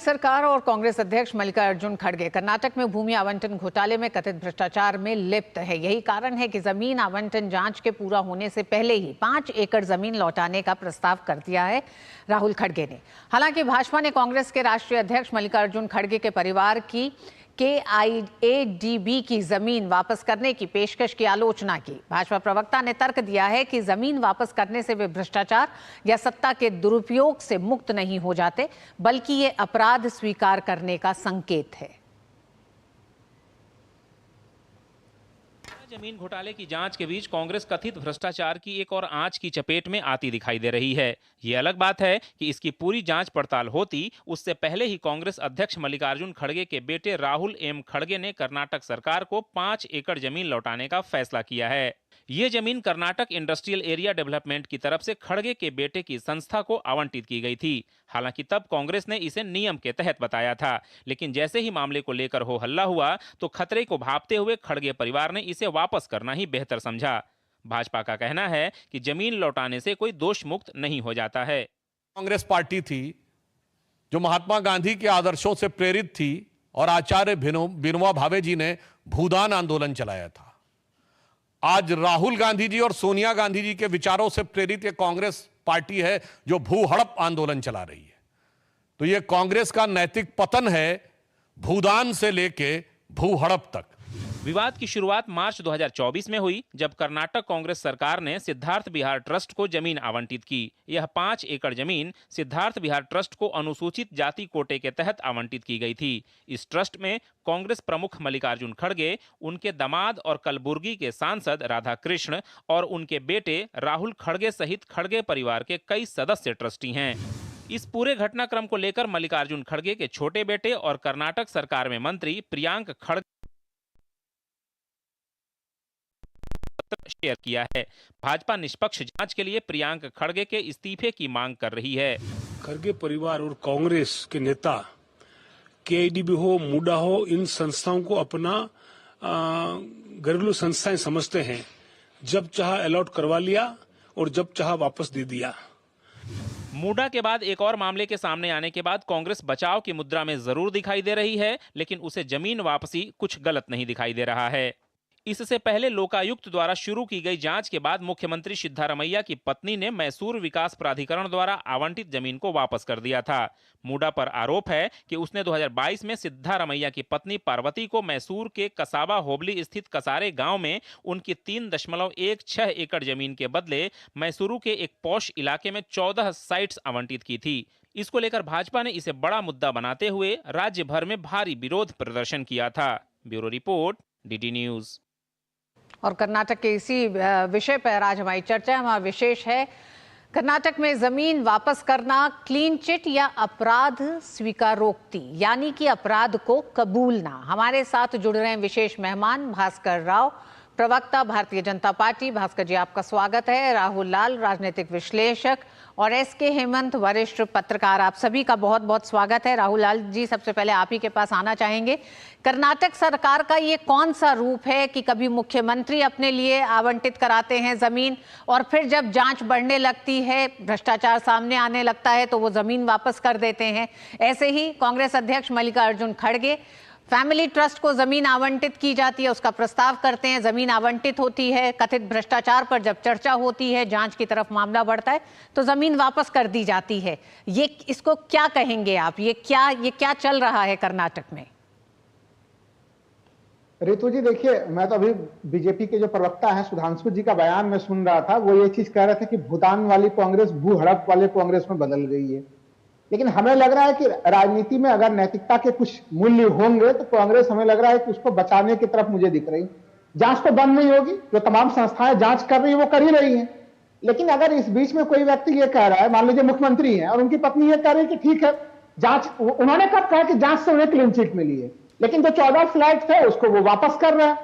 सरकार और कांग्रेस अध्यक्ष मल्लिकार्जुन खड़गे कर्नाटक में भूमि आवंटन घोटाले में कथित भ्रष्टाचार में लिप्त है। यही कारण है कि जमीन आवंटन जांच के पूरा होने से पहले ही 5 एकड़ जमीन लौटाने का प्रस्ताव कर दिया है राहुल खड़गे ने। हालांकि भाजपा ने कांग्रेस के राष्ट्रीय अध्यक्ष मल्लिकार्जुन खड़गे के परिवार की KIADB की जमीन वापस करने की पेशकश की आलोचना की। भाजपा प्रवक्ता ने तर्क दिया है कि जमीन वापस करने से वे भ्रष्टाचार या सत्ता के दुरुपयोग से मुक्त नहीं हो जाते, बल्कि ये अपराध स्वीकार करने का संकेत है। जमीन घोटाले की जांच के बीच कांग्रेस कथित भ्रष्टाचार की एक और आंच की चपेट में आती दिखाई दे रही है। ये अलग बात है कि इसकी पूरी जांच पड़ताल होती उससे पहले ही कांग्रेस अध्यक्ष मल्लिकार्जुन खड़गे के बेटे राहुल एम खड़गे ने कर्नाटक सरकार को 5 एकड़ जमीन लौटाने का फैसला किया है। ये जमीन कर्नाटक इंडस्ट्रियल एरिया डेवलपमेंट की तरफ से खड़गे के बेटे की संस्था को आवंटित की गई थी। हालांकि तब कांग्रेस ने इसे नियम के तहत बताया था, लेकिन जैसे ही मामले को लेकर हो हल्ला हुआ तो खतरे को भांपते हुए खड़गे परिवार ने इसे वापस करना ही बेहतर समझा। भाजपा का कहना है कि जमीन लौटाने से कोई दोष मुक्त नहीं हो जाता है। कांग्रेस पार्टी थी जो महात्मा गांधी के आदर्शों से प्रेरित थी और आचार्य विनोबा भावे जी ने भूदान आंदोलन चलाया था। आज राहुल गांधी जी और सोनिया गांधी जी के विचारों से प्रेरित ये कांग्रेस पार्टी है जो भू हड़प आंदोलन चला रही है। तो ये कांग्रेस का नैतिक पतन है, भूदान से लेके भू हड़प तक। विवाद की शुरुआत मार्च 2024 में हुई, जब कर्नाटक कांग्रेस सरकार ने सिद्धार्थ विहार ट्रस्ट को जमीन आवंटित की। यह 5 एकड़ जमीन सिद्धार्थ विहार ट्रस्ट को अनुसूचित जाति कोटे के तहत आवंटित की गई थी। इस ट्रस्ट में कांग्रेस प्रमुख मल्लिकार्जुन खड़गे, उनके दामाद और कलबुर्गी के सांसद राधा कृष्ण और उनके बेटे राहुल खड़गे सहित खड़गे परिवार के कई सदस्य ट्रस्टी हैं। इस पूरे घटनाक्रम को लेकर मल्लिकार्जुन खड़गे के छोटे बेटे और कर्नाटक सरकार में मंत्री प्रियांक खड़गे शेयर किया है। भाजपा निष्पक्ष जांच के लिए प्रियांक खड़गे के इस्तीफे की मांग कर रही है। खड़गे परिवार और कांग्रेस के नेता KIADB हो, मूडा हो, इन संस्थाओं को अपना घरेलू संस्थाएं समझते हैं। जब चाहा अलॉट करवा लिया और जब चाहा वापस दे दिया। मूडा के बाद एक और मामले के सामने आने के बाद कांग्रेस बचाव की मुद्रा में जरूर दिखाई दे रही है, लेकिन उसे जमीन वापसी कुछ गलत नहीं दिखाई दे रहा है। इससे पहले लोकायुक्त द्वारा शुरू की गई जांच के बाद मुख्यमंत्री सिद्धारमैया की पत्नी ने मैसूर विकास प्राधिकरण द्वारा आवंटित जमीन को वापस कर दिया था। मूडा पर आरोप है कि उसने 2022 में सिद्धारमैया की पत्नी पार्वती को मैसूर के कसाबा होबली स्थित कसारे गांव में उनकी 3.16 एकड़ जमीन के बदले मैसूरू के एक पॉश इलाके में 14 साइट्स आवंटित की थी। इसको लेकर भाजपा ने इसे बड़ा मुद्दा बनाते हुए राज्य भर में भारी विरोध प्रदर्शन किया था। Bureau report, DD news. और कर्नाटक के इसी विषय पर आज हमारी चर्चा हमारा विशेष है, कर्नाटक में जमीन वापस करना क्लीन चिट या अपराध स्वीकारोक्ति, यानी कि अपराध को कबूलना। हमारे साथ जुड़ रहे हैं विशेष मेहमान भास्कर राव, प्रवक्ता भारतीय जनता पार्टी। भास्कर जी, आपका स्वागत है। राहुल लाल, राजनीतिक विश्लेषक, और SK हेमंत, वरिष्ठ पत्रकार। आप सभी का बहुत बहुत स्वागत है। राहुल लाल जी, सबसे पहले आप ही के पास आना चाहेंगे। कर्नाटक सरकार का ये कौन सा रूप है कि कभी मुख्यमंत्री अपने लिए आवंटित कराते हैं जमीन और फिर जब जांच बढ़ने लगती है, भ्रष्टाचार सामने आने लगता है तो वो जमीन वापस कर देते हैं। ऐसे ही कांग्रेस अध्यक्ष मल्लिकार्जुन खड़गे, फैमिली ट्रस्ट को जमीन आवंटित की जाती है, उसका प्रस्ताव करते हैं, जमीन आवंटित होती है, कथित भ्रष्टाचार पर जब चर्चा होती है, जांच की तरफ मामला बढ़ता है तो जमीन वापस कर दी जाती है। ये इसको क्या कहेंगे आप? ये क्या चल रहा है कर्नाटक में? रितु जी, देखिए, मैं तो अभी बीजेपी के जो प्रवक्ता हैं सुधांशु जी का बयान में सुन रहा था। वो ये चीज कह रहे थे कि भूटान वाली कांग्रेस भू हड़प वाले कांग्रेस में बदल गई है। लेकिन हमें लग रहा है कि राजनीति में अगर नैतिकता के कुछ मूल्य होंगे तो कांग्रेस, हमें लग रहा है कि उसको बचाने की तरफ मुझे दिख रही। जांच तो बंद नहीं होगी, जो तमाम संस्थाएं जांच कर रही है वो कर ही रही हैं। लेकिन अगर इस बीच में कोई व्यक्ति ये कह रहा है, मान लीजिए मुख्यमंत्री है और उन्की पत्नी ये कह रही है कि ठीक है जांच, उन्होंने कब कहा कि जांच से उन्हें क्लीन चिट मिली है, लेकिन जो 14 फ्लैट थे उसको वो वापस कर रहा है।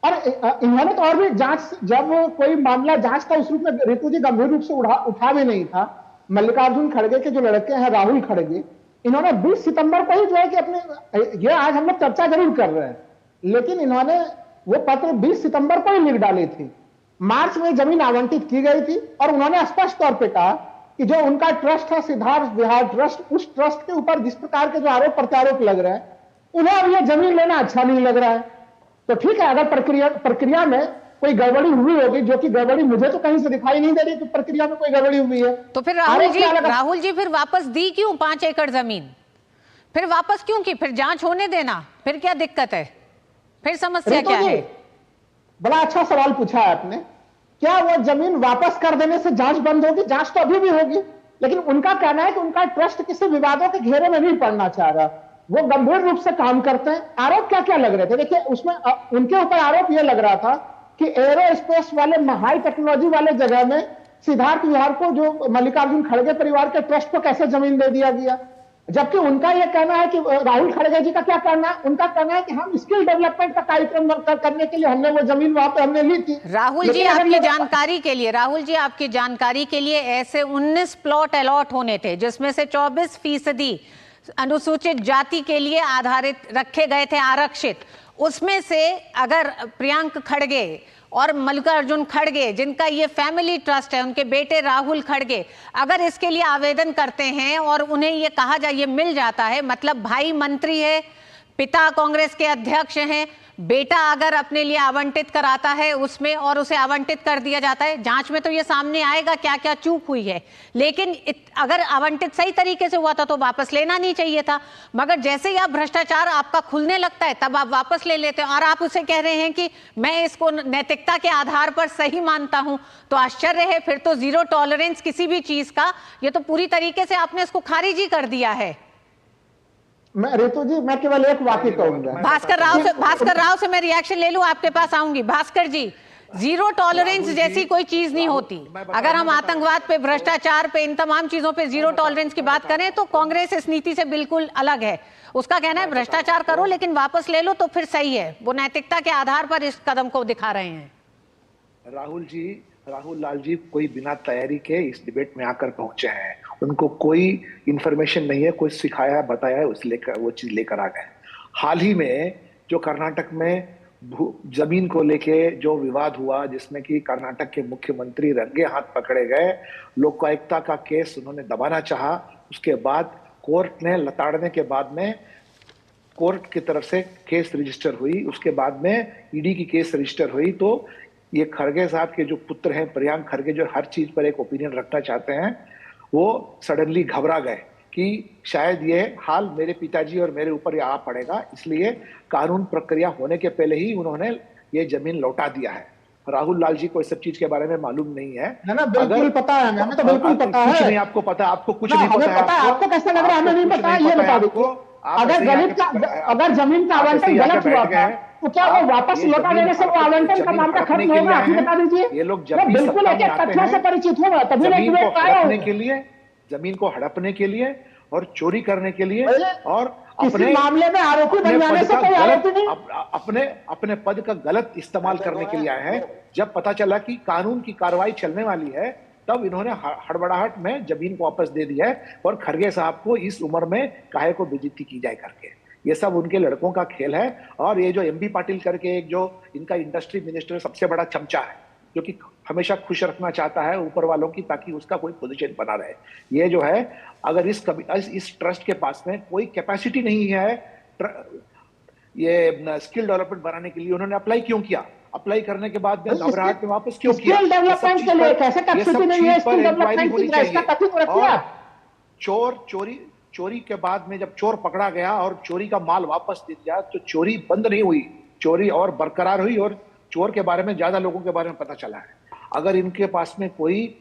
और इन्होंने तो और भी जांच, जब कोई मामला जांच था उस रूप में रितु जी गंभीर रूप से उठा भी नहीं था। मल्लिकार्जुन खड़गे के जो लड़के हैं राहुल खड़गे, इन्होंने 20 सितंबर को ही जो है कि अपने, ये आज हम लोग चर्चा जरूर कर रहे हैं, लेकिन इन्होंने वो पत्र 20 सितंबर को ही लिख डाले थे। मार्च में जमीन आवंटित की गई थी और उन्होंने स्पष्ट तौर पे कहा कि जो उनका ट्रस्ट है सिद्धार्थ बिहार ट्रस्ट, उस ट्रस्ट के ऊपर जिस प्रकार के जो आरोप प्रत्यारोप लग रहे हैं, उन्हें अब यह जमीन लेना अच्छा नहीं लग रहा है। तो ठीक है, अगर प्रक्रिया में कोई गड़बड़ी हुई होगी, जो कि गड़बड़ी मुझे तो कहीं से दिखाई नहीं दे रही कि प्रक्रिया में कोई गड़बड़ी हुई है, तो फिर राहुल जी फिर वापस दी क्यों 5 एकड़ जमीन? फिर वापस क्यों की? फिर जांच होने देना, फिर क्या दिक्कत है? फिर समस्या क्या है? बड़ा अच्छा सवाल पूछा है आपने। क्या वो जमीन वापस कर देने से जांच बंद होगी? जांच तो अभी भी होगी, लेकिन उनका कहना है कि उनका ट्रस्ट किसी विवादों के घेरे में नहीं पड़ना चाह रहा। वो गंभीर रूप से काम करते हैं। आरोप क्या क्या लग रहे थे? देखिए, उसमें उनके ऊपर आरोप यह लग रहा था कि एरोस्पेस वाले हाई टेक्नोलॉजी वाले जगह में सिद्धार्थ विहार को, जो मल्लिकार्जुन खड़गे परिवार के ट्रस्ट को, कैसे जमीन दे दिया गया। जबकि उनका यह कहना है कि राहुल खड़गे जी का क्या कहना है? उनका कहना है कि हम स्किल डेवलपमेंट का कार्यक्रम करने के लिए हमने वो जमीन वहां पे हमने ली थी। राहुल जी आपकी जानकारी के लिए ऐसे 19 प्लॉट अलॉट होने थे, जिसमें से 24% अनुसूचित जाति के लिए आधारित रखे गए थे, आरक्षित। उसमें से अगर प्रियंक खड़गे और मल्लिकार्जुन खड़गे, जिनका ये फैमिली ट्रस्ट है, उनके बेटे राहुल खड़गे अगर इसके लिए आवेदन करते हैं और उन्हें ये कहा जाए, ये मिल जाता है, मतलब भाई मंत्री है, पिता कांग्रेस के अध्यक्ष हैं, बेटा अगर अपने लिए आवंटित कराता है उसमें और उसे आवंटित कर दिया जाता है, जांच में तो ये सामने आएगा क्या क्या चूक हुई है। लेकिन अगर आवंटित सही तरीके से हुआ था तो वापस लेना नहीं चाहिए था, मगर जैसे ही आप भ्रष्टाचार आपका खुलने लगता है तब आप वापस ले लेते हैं। और आप उसे कह रहे हैं कि मैं इसको नैतिकता के आधार पर सही मानता हूं, तो आश्चर्य है। फिर तो जीरो टॉलरेंस किसी भी चीज का, ये तो पूरी तरीके से आपने इसको खारिज ही कर दिया है। रितु जी, मैं केवल एक वाक्य कहूंगा। भास्कर राव से मैं रिएक्शन ले लूं, आपके पास आऊंगी। भास्कर जी, जीरो टॉलरेंस जैसी कोई चीज नहीं होती। अगर हम आतंकवाद पे, भ्रष्टाचार पे, इन तमाम चीजों पे जीरो टॉलरेंस की बात करें तो कांग्रेस इस नीति से बिल्कुल अलग है। उसका कहना है भ्रष्टाचार करो लेकिन वापस ले लो तो फिर सही है। वो नैतिकता के आधार पर इस कदम को दिखा रहे हैं। राहुल लाल जी कोई बिना तैयारी के इस डिबेट में आकर पहुंचे हैं। उनको कोई इंफॉर्मेशन नहीं है, कोई सिखाया बताया है, वो चीज लेकर आ गए। हाल ही में जो कर्नाटक में जमीन को लेके जो विवाद हुआ, जिसमें कि कर्नाटक के मुख्यमंत्री रंगे हाथ पकड़े गए, लोकायुक्ता का केस उन्होंने दबाना चाहा, उसके बाद कोर्ट ने लताड़ने के बाद में कोर्ट की तरफ से केस रजिस्टर हुई, उसके बाद में ईडी की केस रजिस्टर हुई। तो ये खड़गे साहब के जो पुत्र हैं प्रियंक खड़गे, जो हर चीज पर एक ओपिनियन रखना चाहते हैं, वो सडनली घबरा गए कि शायद ये हाल मेरे पिताजी और मेरे ऊपर आ पड़ेगा, इसलिए कानून प्रक्रिया होने के पहले ही उन्होंने ये जमीन लौटा दिया है। राहुल लाल जी को इस सब चीज के बारे में मालूम नहीं है। ना बिल्कुल पता है, हमें तो बिल्कुल पता है। कुछ नहीं आपको पता, आपको कुछ नहीं पता है। आपको कैसे लग रहा है हमें नहीं पता है? ये बता दो। अगर जमीन का आवंटन गलत हुआ था तो क्या वो वापस लौटा देने से वो आवंटन का मामला खत्म होगा? आप बता दीजिए। ये लोग जब बिल्कुल एक तथ्यों से परिचित होगा तभी जमीन को हड़पने के लिए और चोरी करने के लिए और अपने मामले में आरोपी बन जाने से कोई आरोपी नहीं, अपने पद का गलत इस्तेमाल करने के लिए आए हैं। जब पता चला कि कानून की कार्रवाई चलने वाली है तब इन्होंने हड़बड़ाहट में जमीन को वापस दे दिया है और खड़गे साहब को इस उम्र में काहे को बेइज्जती की जाए करके। ये सब उनके लड़कों का खेल है। और ये जो एमबी पाटिल करके एक जो इनका इंडस्ट्री मिनिस्टर सबसे बड़ा चमचा है, जो कि हमेशा खुश रखना चाहता है ऊपर वालों की ताकि उसका कोई पोजीशन बना रहे, ये जो है अगर इस ट्रस्ट के पास में कोई कैपेसिटी नहीं है ये स्किल डेवलपमेंट बनाने के लिए, उन्होंने अप्लाई क्यों किया? अप्लाई करने के बाद में घबराहट में वापस क्यों किया? स्किल डेवलपमेंट के लिए कैसे कैपेसिटी नहीं है? स्किल डेवलपमेंट की इसका कथन रखिए आप। चोरी के बाद में जब चोर पकड़ा गया और चोरी का माल वापस दे दिया तो चोरी बंद नहीं हुई, चोरी और बरकरार हुई और चोर के बारे में ज्यादा लोगों के बारे में पता चला है। अगर इनके पास में कोई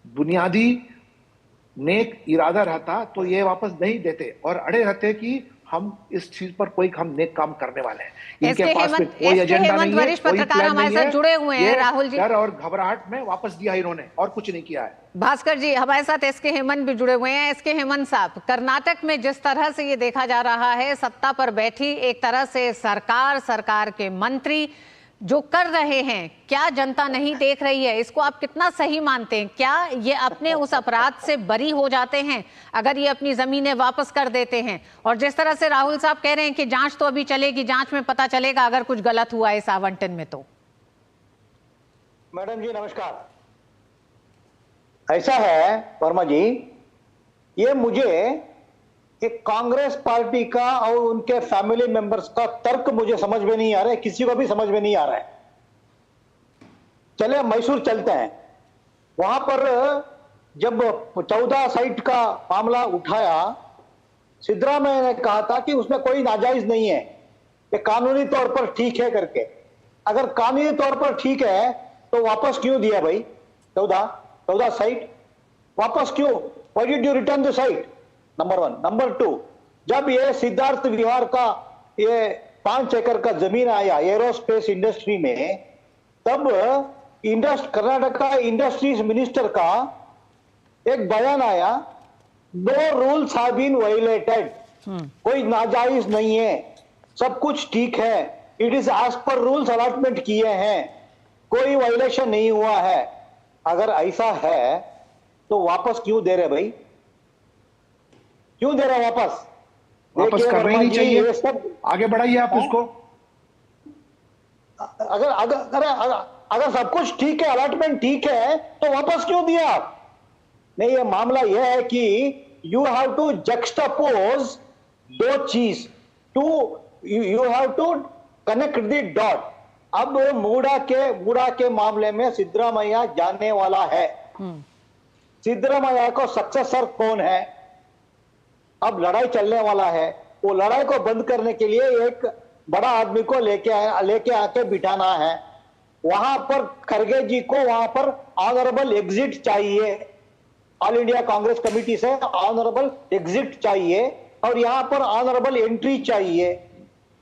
बुनियादी नेक इरादा रहता तो ये वापस नहीं देते और अड़े रहते कि हम इस चीज पर कोई हम नेक काम करने वाले हैं। इनके पास में कोई एजेंडा नहीं है, कोई प्लान नहीं है। जुड़े हुए हैं राहुल जी, डर और घबराहट में वापस दिया इन्होंने और कुछ नहीं किया है। भास्कर जी हमारे साथ एसके हेमंत भी जुड़े हुए हैं। एसके हेमंत साहब, कर्नाटक में जिस तरह से ये देखा जा रहा है, सत्ता पर बैठी एक तरह से सरकार के मंत्री जो कर रहे हैं, क्या जनता नहीं देख रही है? इसको आप कितना सही मानते हैं? क्या ये अपने उस अपराध से बरी हो जाते हैं अगर ये अपनी जमीनें वापस कर देते हैं? और जिस तरह से राहुल साहब कह रहे हैं कि जांच तो अभी चलेगी, जांच में पता चलेगा अगर कुछ गलत हुआ इस आवंटन में तो। मैडम जी नमस्कार। ऐसा है वर्मा जी, ये मुझे एक कांग्रेस पार्टी का और उनके फैमिली मेंबर्स का तर्क मुझे समझ में नहीं आ रहा है, किसी को भी समझ में नहीं आ रहा है। चले मैसूर चलते हैं, वहां पर जब 14 साइट का मामला उठाया, सिद्धरामैया ने कहा था कि उसमें कोई नाजायज नहीं है, ये कानूनी तौर पर ठीक है करके। अगर कानूनी तौर पर ठीक है तो वापस क्यों दिया भाई? 14 साइट वापस क्यों? Why did you return the site? Number 1। Number 2, जब ये सिद्धार्थ विहार का ये 5 एकड़ का जमीन आया एरोस्पेस इंडस्ट्री में, तब कर्नाटका इंडस्ट्रीज मिनिस्टर का एक बयान आया, no rules have been violated, कोई नाजायज नहीं है, सब कुछ ठीक है, it is as per rules allotment किए हैं, कोई वायलेशन नहीं हुआ है। अगर ऐसा है तो वापस क्यों दे रहे भाई? क्यों दे रहे वापस? वापस करना ही नहीं चाहिए, ये सब आगे बढ़ाइए आप उसको। अगर अगर अगर अगर, अगर सब कुछ ठीक है, अलॉटमेंट ठीक है, तो वापस क्यों दिया आप? नहीं, ये मामला यह है कि यू हैव टू जक्स्टापोज दो चीज, you have to connect the dot. अब मूडा के मामले में सिद्धरामैया जाने वाला है, सिद्धरामैया को सक्सेसर कौन है? अब लड़ाई चलने वाला है, वो लड़ाई को बंद करने के लिए एक बड़ा आदमी को लेके आके बिठाना है। वहां पर खड़गे जी को वहां पर ऑनरेबल एग्जिट चाहिए, ऑल इंडिया कांग्रेस कमेटी से ऑनरेबल एग्जिट चाहिए, और यहां पर ऑनरेबल एंट्री चाहिए।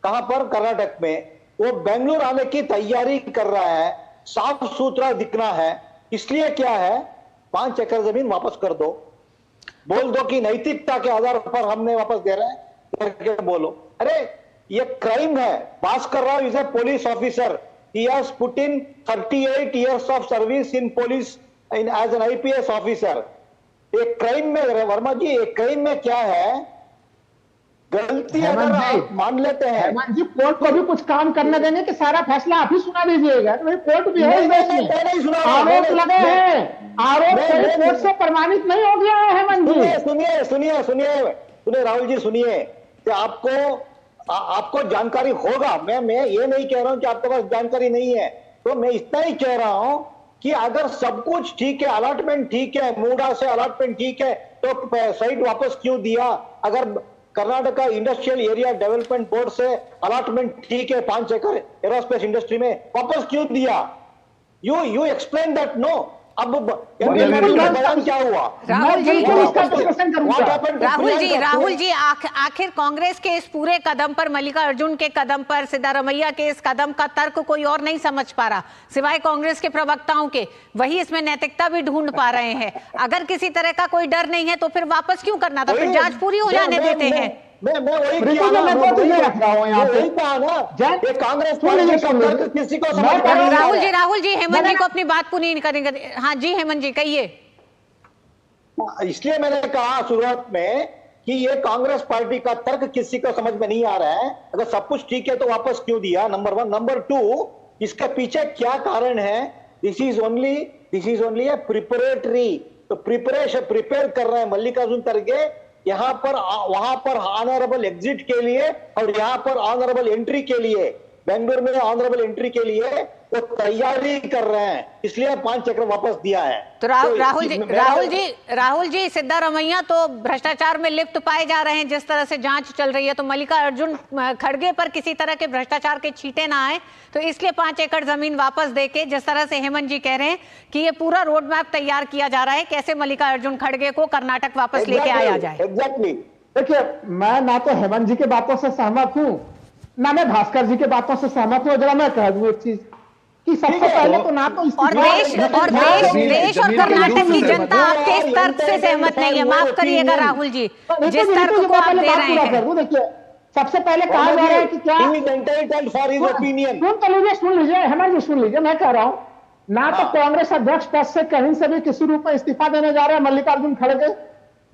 कहां पर? कर्नाटक में। वो बेंगलुरु आने की तैयारी कर रहा है, साफ सुथरा दिखना है, इसलिए क्या है, 5 एकड़ जमीन वापस कर दो, बोल दो कि नैतिकता के आधार पर हमने वापस दे रहे हैं करके बोलो। अरे ये क्राइम है। Bhaskar Rao is a police officer, he has put in 38 years of service in police as an IPS officer। एक क्राइम में वर्मा जी, एक क्राइम में क्या है, गलती अगर आप मान लेते हैं, हेमंत जी कोर्ट को भी कुछ काम करने देंगे कि सारा फैसला आप ही सुना दीजिएगा? तो भाई कोर्ट भी है, आरोप लगे हैं, आरोप कोर्ट से प्रमाणित नहीं हो गया है। हेमंत जी सुनिए राहुल जी सुनिए, कि आपको जानकारी होगा, मैं ये नहीं कह रहा हूं कि आपके पास जानकारी नहीं है, तो मैं इतना ही कह रहा हूं कि अगर सब कुछ ठीक है, अलॉटमेंट ठीक है, मूडा से अलॉटमेंट ठीक है, तो साइट वापस क्यों दिया? अगर Karnataka industrial area development board से अलॉटमेंट ठीक है 5 एकड़ एरोस्पेस इंडस्ट्री में, वापस क्यों दिया? You explain that. नो, अब बयान क्या हुआ? राहुल जी आखिर कांग्रेस के इस पूरे कदम पर, मल्लिकार्जुन के कदम पर, सिद्धारमैया के इस कदम का तर्क कोई और नहीं समझ पा रहा सिवाय कांग्रेस के प्रवक्ताओं के। वही इसमें नैतिकता भी ढूंढ पा रहे हैं। अगर किसी तरह का कोई डर नहीं है तो फिर वापस क्यों करना था? फिर जांच पूरी हो जाने देते हैं। मैं वही कहा ना, कांग्रेस किसी को राहुल जी हेमंत जी को अपनी बात पूरी नहीं करेंगे। हाँ जी हेमंत जी कहिए। इसलिए मैंने कहा शुरुआत में कि ये कांग्रेस पार्टी का तर्क किसी को समझ में नहीं आ रहा है। अगर सब कुछ ठीक है तो वापस क्यों दिया? नंबर 1। नंबर 2, इसके पीछे क्या कारण है? This is only A preparatory. तो प्रिपेयर कर रहे हैं मल्लिकार्जुन खड़गे, यहां पर वहां पर ऑनरेबल एग्जिट के लिए और यहां पर ऑनरेबल एंट्री के लिए, बेंगलुरु में ऑनरेबल एंट्री के लिए वो तैयारी कर रहे हैं, इसलिए 5 एकड़ वापस दिया है। तो राहुल जी सिद्धारमैया तो भ्रष्टाचार में लिप्त पाए जा रहे हैं। जिस तरह से जांच चल रही है तो मल्लिकार्जुन खड़गे पर किसी तरह के भ्रष्टाचार के छींटे ना आए, तो इसलिए 5 एकड़ जमीन वापस देके, जिस तरह से हेमंत जी कह रहे हैं कि ये पूरा रोड मैप तैयार किया जा रहा है कैसे मल्लिकार्जुन खड़गे को कर्नाटक वापस लेके आया जाए। एग्जैक्टली। देखिए, मैं ना तो हेमंत जी के बातों से सहमत हूं, ना मैं भास्कर जी के बातों से सहमत हूं। जरा मैं कह दूं एक चीज कि सबसे पहले तो ना तो और देश और कर्नाटक की जनता आपके इस तर्क से सहमत नहीं है। माफ करिएगा राहुल जी, जिस तर्क को आप दे रहे हैं। देखिए, सबसे पहले कहा जा रहा है कि क्या सुन लीजिए हेमंत जी, सुन लीजिए, मैं कह रहा हूं ना तो कांग्रेस अध्यक्ष पद से कहीं से भी किसी रूप में इस्तीफा देने जा रहे हैं मल्लिकार्जुन खड़गे।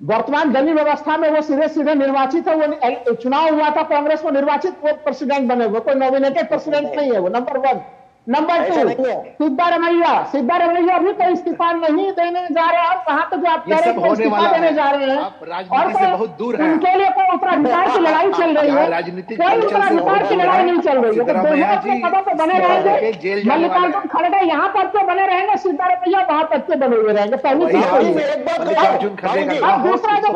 वर्तमान दलीय व्यवस्था में वो सीधे निर्वाचित है। वो चुनाव हुआ था कांग्रेस को, निर्वाचित वो प्रेसिडेंट बने हुए, कोई नॉमिनेटेड प्रेसिडेंट नहीं है वो। नंबर 1। नंबर ऐसा 2, नहीं है। सिद्धारमैया अभी तो इस्तीफा नहीं देने जा रहे हैं। वहां तो जो आप कह रहे हैं कि इस्तीफा देने जा रहे हैं, आप राजनीति से बहुत दूर हैं। उनके लिए कोई उत्तराधिकार की लड़ाई चल रही है, राजनीतिक कोई कल्चर से उत्तराधिकार बहुत की दूर लड़ाई है। नहीं चल रही है। तो सिद्धरामैया दोनों अपने जी पदों पर बने इस्तीफा देके रहेंगे। जेल जाने वाले मल्लिकार्जुन खड़गे यहाँ पर तो बने रहेंगे, सिद्धारमैया वहां पर के बने हुए रहेंगे। पहली वही चीज हाल तो है। ये। एक बात मल्लिकार्जुन खड़गे का अब दूसरा जो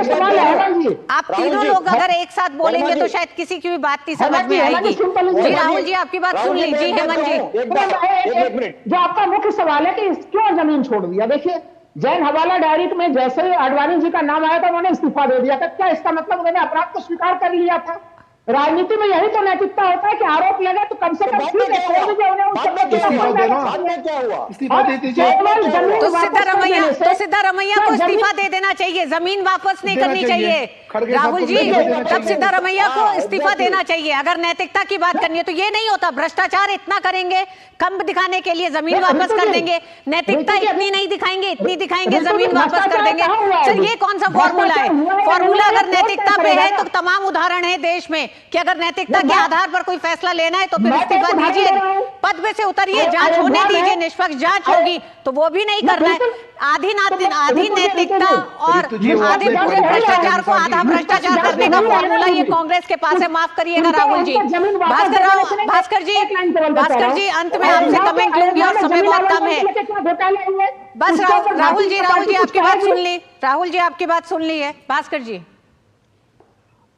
सवाल है हेमंत जी, आप तीनों लोग अगर एक साथ बोलेंगे तो शायद किसी की भी बात नहीं समझ में आएगी। जी राहुल जी, आपकी बात सुन ली। जी हेमंत जी, एक मिनट। जो आपका मुख्य सवाल है कि क्यों जमीन छोड़ दिया, देखिए जैन हवाला डायरी में जैसे ही आडवाणी जी का नाम आया था उन्होंने इस्तीफा दे दिया था। क्या इसका मतलब उन्होंने अपराध को स्वीकार कर लिया था? राजनीति में यही तो नैतिकता होता है कि आरोप लगे तो कम से कम ठीक है, छोड़ दीजिए उन्हें, उनसे बाद में क्या हुआ? इस्तीफा दे दीजिए। तो सिद्धारमैया को इस्तीफा दे देना चाहिए, जमीन वापस नहीं करनी चाहिए। खड़गे राहुल साहब को जी, देना चाहिए। तब सिद्धारमैया को इस्तीफा देना चाहिए। अगर नैतिकता की बात करनी है तो ये नहीं होता, भ्रष्टाचार इतना करेंगे कम दिखाने के लिए जमीन वापस कर देंगे, नैतिकता इतनी नहीं दिखाएंगे, इतनी दिखाएंगे जमीन वापस कर देंगे। सर ये कौन सा फॉर्मूला है? फॉर्मूला अगर नैतिकता पे है तो तमाम उदाहरण है देश में कि अगर नैतिकता के आधार पर कोई फैसला लेना है तो फिर इस्तीफा दीजिए, पद पे से उतरिए, जांच होने दीजिए, निष्पक्ष जांच होगी। तो वो भी नहीं करना है। आधी नैतिकता और आधे पूरे भ्रष्टाचार को आधा भ्रष्टाचार करने का फॉर्मूला ये कांग्रेस के पास है। माफ करिएगा राहुल जी। भास्कर जी अंत में आपसे कमेंट लूंगी और समय बहुत कम है। बस राहुल जी आपकी बात सुन ली। राहुल जी आपकी बात सुन ली है। भास्कर जी,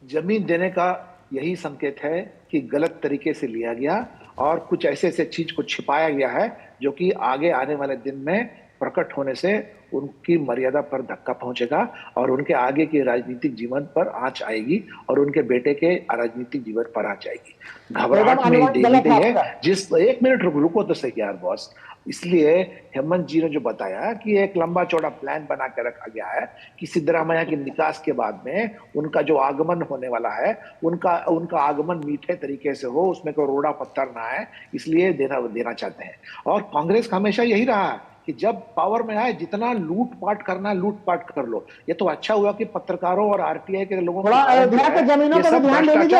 जमीन देने का यही संकेत है कि गलत तरीके से लिया गया और कुछ ऐसे चीज को छिपाया गया है जो कि आगे आने वाले दिन में प्रकट होने से उनकी मर्यादा पर धक्का पहुंचेगा और उनके आगे के राजनीतिक जीवन पर आंच आएगी और उनके बेटे के राजनीतिक जीवन पर आंच आएगी। घबराहट में देनी है। जिस एक मिनट रुको तो सही यार बॉस। इसलिए हेमंत जी ने जो बताया कि एक लंबा चौड़ा प्लान बना के रखा गया है कि सिद्धरामैया के निकास के बाद में उनका जो आगमन होने वाला है, उनका आगमन मीठे तरीके से हो, उसमें कोई रोड़ा पत्थर ना आए, इसलिए देना चाहते हैं। और कांग्रेस का हमेशा यही रहा है कि जब पावर में आए जितना लूटपाट करना लूटपाट कर लो। ये तो अच्छा हुआ कि पत्रकारों और आरटीआई के लोगों अयोध्या के जमीनों पर ध्यान दे दीजिए।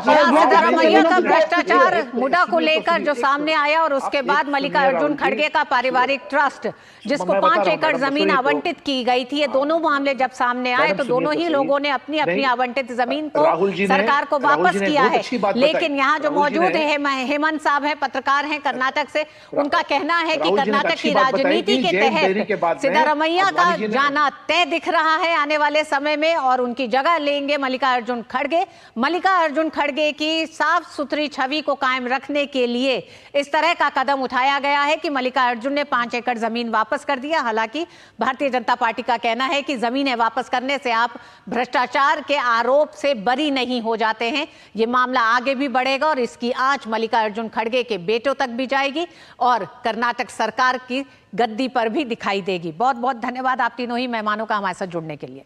सिद्धरामैया का भ्रष्टाचार मुद्दा को लेकर जो सामने आया और उसके बाद मल्लिकार्जुन खड़गे का पारिवारिक ट्रस्ट जिसको 5 एकड़ जमीन आवंटित की गई थी, ये दोनों मामले जब सामने आए तो दोनों ही लोगों ने अपनी अपनी आवंटित जमीन को सरकार को वापस किया है। लेकिन यहाँ जो मौजूद है हेमंत साहब हैं, पत्रकार हैं कर्नाटक से, उनका कहना है कि कर्नाटक की राजनीति के तहत सिद्धरामैया का जाना तय दिख रहा है आने वाले समय में और उनकी जगह लेंगे मल्लिकार्जुन खड़गे। मल्लिकार्जुन खड़गे की साफ सुथरी छवि को कायम रखने के लिए इस तरह का कदम उठाया गया है कि मल्लिकार्जुन ने 5 एकड़ जमीन वापस कर दिया। हालांकि भारतीय जनता पार्टी का कहना है कि जमीनें वापस करने से आप भ्रष्टाचार के आरोप से बरी नहीं हो जाते हैं। ये मामला आगे भी बढ़ेगा और इसकी आंच मल्लिकार्जुन खड़गे के बेटों तक भी जाएगी और कर्नाटक सरकार की गद्दी पर भी दिखाई देगी। बहुत बहुत धन्यवाद आप तीनों ही मेहमानों का हमारे साथ जुड़ने के लिए।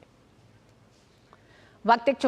वक्त